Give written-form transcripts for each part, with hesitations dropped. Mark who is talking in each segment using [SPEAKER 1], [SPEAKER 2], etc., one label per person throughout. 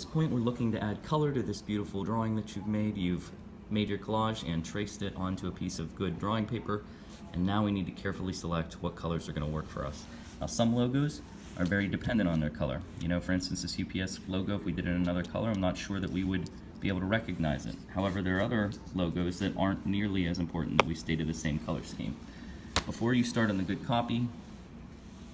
[SPEAKER 1] At this point, we're looking to add color to this beautiful drawing that you've made. You've made your collage and traced it onto a piece of good drawing paper, and now we need to carefully select what colors are going to work for us. Now, some logos are very dependent on their color. You know, for instance, this UPS logo, if we did it in another color, I'm not sure that we would be able to recognize it. However, there are other logos that aren't nearly as important that we stay to the same color scheme. Before you start on the good copy,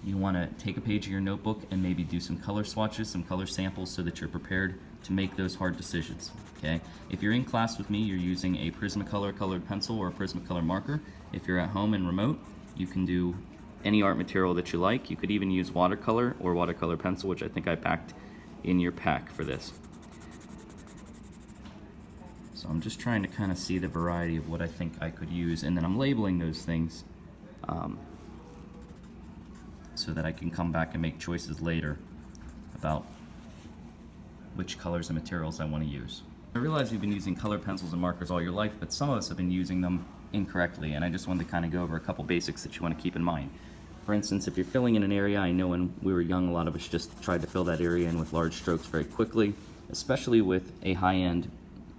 [SPEAKER 1] you want to take a page of your notebook and maybe do some color swatches, some color samples, so that you're prepared to make those hard decisions, okay? If you're in class with me, you're using a Prismacolor colored pencil or a Prismacolor marker. If you're at home and remote, you can do any art material that you like. You could even use watercolor or watercolor pencil, which I think I packed in your pack for this. So I'm just trying to kind of see the variety of what I think I could use, and then I'm labeling those things so that I can come back and make choices later about which colors and materials I want to use. I realize you've been using colored pencils and markers all your life, but some of us have been using them incorrectly, and I just wanted to kind of go over a couple basics that you want to keep in mind. For instance, if you're filling in an area, I know when we were young, a lot of us just tried to fill that area in with large strokes very quickly, especially with a high-end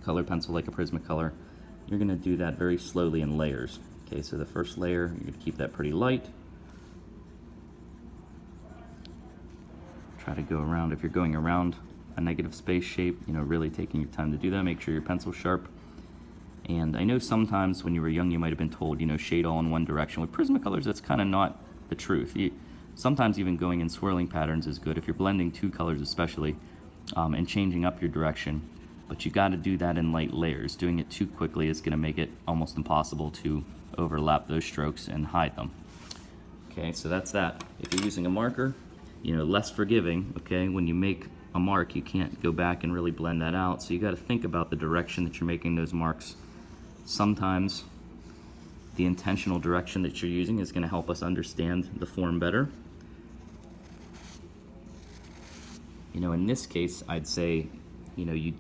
[SPEAKER 1] colored pencil like a Prismacolor. You're going to do that very slowly in layers. Okay, so the first layer, you're going to keep that pretty light. Try to go around, if you're going around a negative space shape, you know, really taking your time to do that. Make sure your pencil's sharp. And I know sometimes when you were young, you might have been told, you know, shade all in one direction. With Prismacolors, that's kind of not the truth. Sometimes even going in swirling patterns is good if you're blending two colors especially, and changing up your direction. But you got to do that in light layers. Doing it too quickly is going to make it almost impossible to overlap those strokes and hide them. Okay, so that's that. If you're using a marker, you know, less forgiving, okay? When you make a mark, you can't go back and really blend that out, so you got to think about the direction that you're making those marks. Sometimes the intentional direction that you're using is going to help us understand the form better. You know, in this case, I'd say, you know,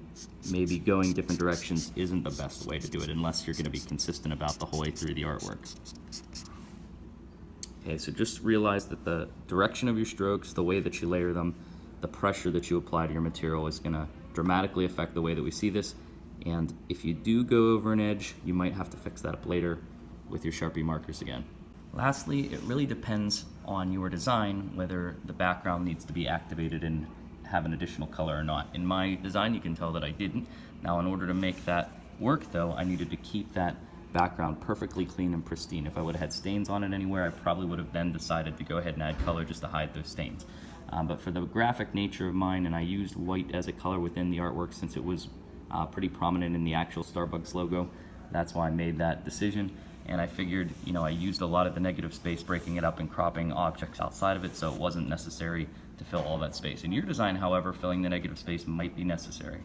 [SPEAKER 1] maybe going different directions isn't the best way to do it unless you're going to be consistent about the whole way through the artwork. Okay, so just realize that the direction of your strokes, the way that you layer them, the pressure that you apply to your material is going to dramatically affect the way that we see this. And if you do go over an edge, you might have to fix that up later with your Sharpie markers again. Lastly, it really depends on your design whether the background needs to be activated and have an additional color or not. In my design, you can tell that I didn't. Now, in order to make that work though, I needed to keep that background perfectly clean and pristine. If I would have had stains on it anywhere, I probably would have then decided to go ahead and add color just to hide those stains. But for the graphic nature of mine, and I used white as a color within the artwork since it was pretty prominent in the actual Starbucks logo, that's why I made that decision. And I figured, you know, I used a lot of the negative space, breaking it up and cropping objects outside of it, so it wasn't necessary to fill all that space. In your design, however, filling the negative space might be necessary.